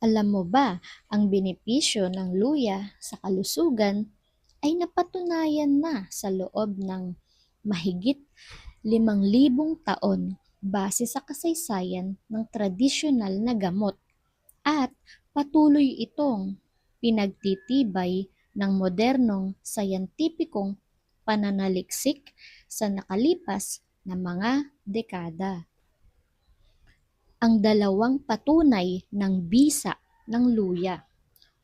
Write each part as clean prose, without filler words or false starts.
Alam mo ba, ang benepisyo ng luya sa kalusugan ay napatunayan na sa loob ng mahigit 5,000 taon base sa kasaysayan ng tradisyonal na gamot at patuloy itong pinagtitibay ng modernong sayantipikong pananaliksik sa nakalipas na mga dekada. Ang dalawang patunay ng bisa ng luya.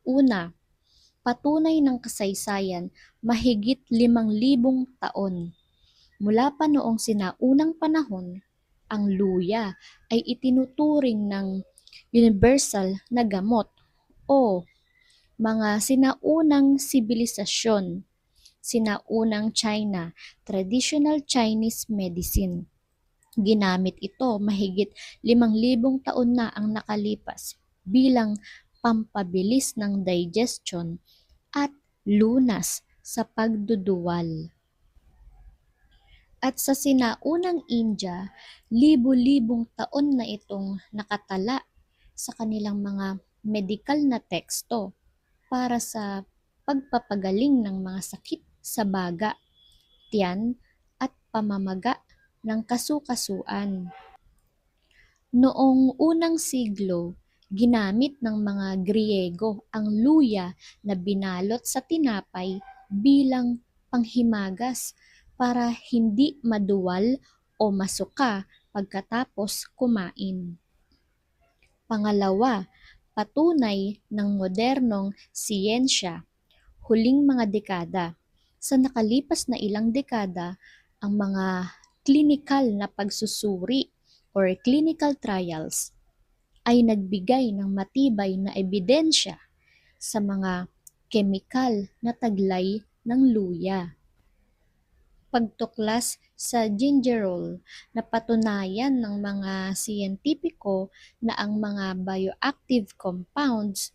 Una, patunay ng kasaysayan mahigit 5,000 taon. Mula pa noong sinaunang panahon, ang luya ay itinuturing ng universal na gamot o mga sinaunang sibilisasyon, sinaunang China, traditional Chinese medicine. Ginamit ito mahigit 5,000 taon na ang nakalipas bilang pampabilis ng digestion at lunas sa pagduduwal. At sa sinaunang India, libo-libong taon na itong nakatala sa kanilang mga medikal na teksto para sa pagpapagaling ng mga sakit sa baga, tiyan at pamamaga ng kasukasuan. Noong unang siglo, ginamit ng mga Griego ang luya na binalot sa tinapay bilang panghimagas para hindi maduwal o masuka pagkatapos kumain. Pangalawa, patunay ng modernong siyensya, huling mga dekada. Sa nakalipas na ilang dekada, ang mga klinikal na pagsusuri or clinical trials ay nagbigay ng matibay na ebidensya sa mga kemikal na taglay ng luya. Pagtuklas sa gingerol, napatunayan ng mga siyentipiko na ang mga bioactive compounds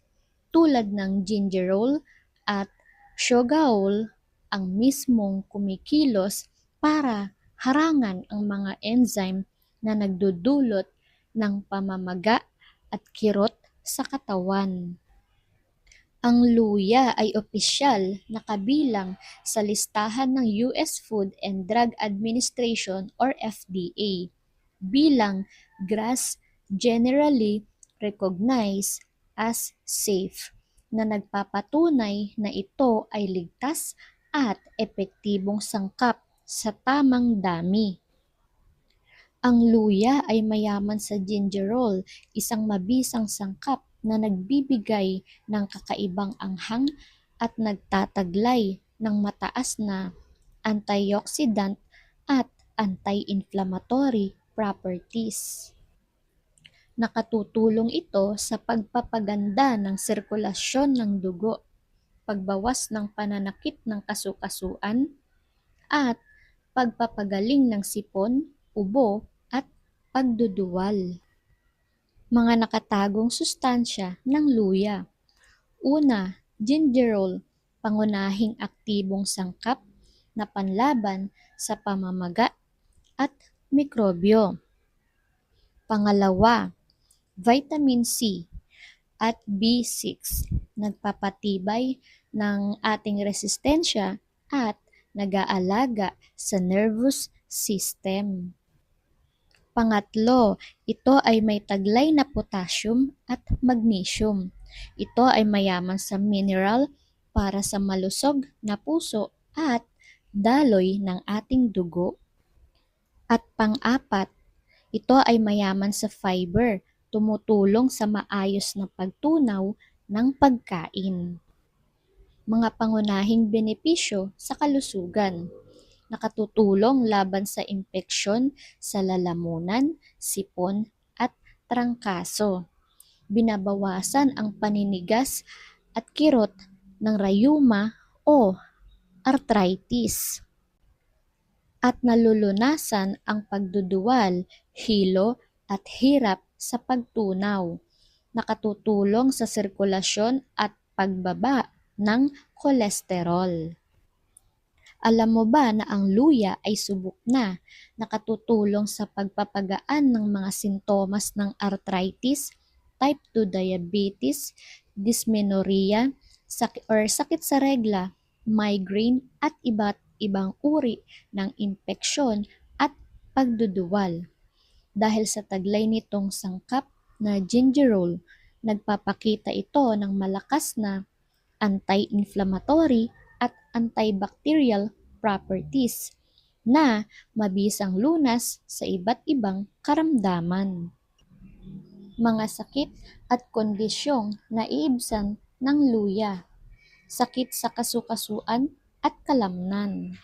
tulad ng gingerol at shogaol ang mismong kumikilos para harangan ang mga enzyme na nagdudulot ng pamamaga at kirot sa katawan. Ang luya ay opisyal na kabilang sa listahan ng US Food and Drug Administration or FDA bilang GRAS generally recognized as safe na nagpapatunay na ito ay ligtas at epektibong sangkap sa tamang dami. Ang luya ay mayaman sa gingerol, isang mabisang sangkap na nagbibigay ng kakaibang anghang at nagtataglay ng mataas na antioxidant at anti-inflammatory properties. Nakatutulong ito sa pagpapaganda ng sirkulasyon ng dugo, pagbawas ng pananakit ng kasukasuan, at pagpapagaling ng sipon, ubo, at pagduduwal. Mga nakatagong sustansya ng luya. Una, gingerol, pangunahing aktibong sangkap na panlaban sa pamamaga at mikrobyo. Pangalawa, vitamin C at B6, nagpapatibay ng ating resistensya at nag-aalaga sa nervous system. Pangatlo, ito ay may taglay na potassium at magnesium. Ito ay mayaman sa mineral para sa malusog na puso at daloy ng ating dugo. At pang-apat, ito ay mayaman sa fiber, tumutulong sa maayos na pagtunaw ng pagkain. Mga pangunahing benepisyo sa kalusugan. Nakatutulong laban sa impeksyon sa lalamunan, sipon at trangkaso. Binabawasan ang paninigas at kirot ng rayuma o arthritis. At nalulunasan ang pagduduwal, hilo at hirap sa pagtunaw. Nakatutulong sa sirkulasyon at pagbaba ng kolesterol. Alam mo ba na ang luya ay subok na nakatutulong sa pagpapagaan ng mga sintomas ng arthritis, type 2 diabetes, dysmenorrhea, sakit sa regla, migraine at iba't ibang uri ng impeksyon at pagduduwal. Dahil sa taglay nitong sangkap na gingerol, nagpapakita ito ng malakas na anti-inflammatory at antibacterial properties na mabisang lunas sa iba't ibang karamdaman. Mga sakit at kondisyong naiibsan ng luya, sakit sa kasukasuan at kalamnan.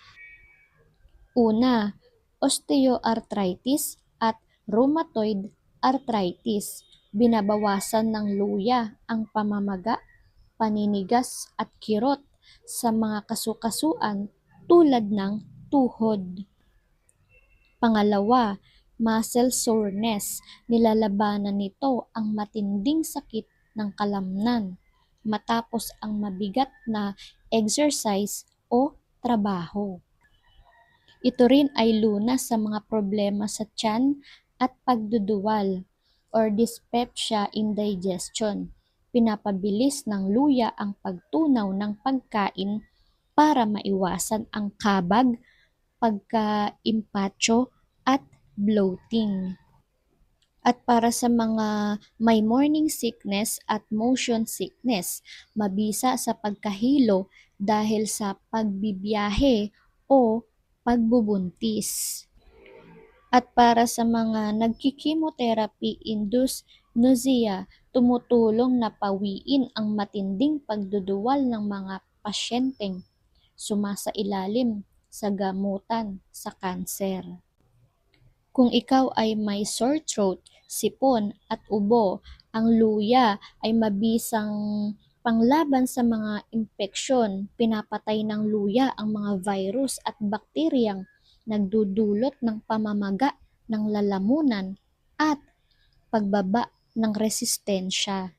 Una, osteoarthritis at rheumatoid arthritis. Binabawasan ng luya ang pamamaga, paninigas at kirot sa mga kasukasuan tulad ng tuhod. Pangalawa, muscle soreness. Nilalabanan nito ang matinding sakit ng kalamnan matapos ang mabigat na exercise o trabaho. Ito rin ay lunas sa mga problema sa tiyan at pagduduwal or dyspepsia indigestion. Pinapabilis ng luya ang pagtunaw ng pagkain para maiwasan ang kabag, pagka-impatso at bloating. At para sa mga may morning sickness at motion sickness, mabisa sa pagkahilo dahil sa pagbibiyahe o pagbubuntis. At para sa mga nagki-chemotherapy-induced nausea, tumutulong na pawiin ang matinding pagduduwal ng mga pasyenteng sumasailalim sa gamutan sa kanser. Kung ikaw ay may sore throat, sipon at ubo, ang luya ay mabisang panglaban sa mga impeksyon. Pinapatay ng luya ang mga virus at bakteryang nagdudulot ng pamamaga ng lalamunan at pagbaba ng resistensya.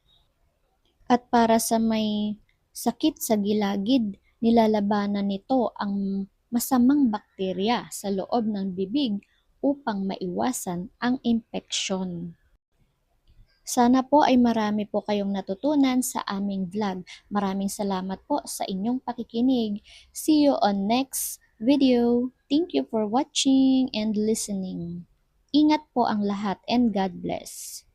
At para sa may sakit sa gilagid, nilalabanan nito ang masamang bakterya sa loob ng bibig upang maiwasan ang impeksyon. Sana po ay marami po kayong natutunan sa aming vlog. Maraming salamat po sa inyong pakikinig. See you on next video. Thank you for watching and listening. Ingat po ang lahat and God bless.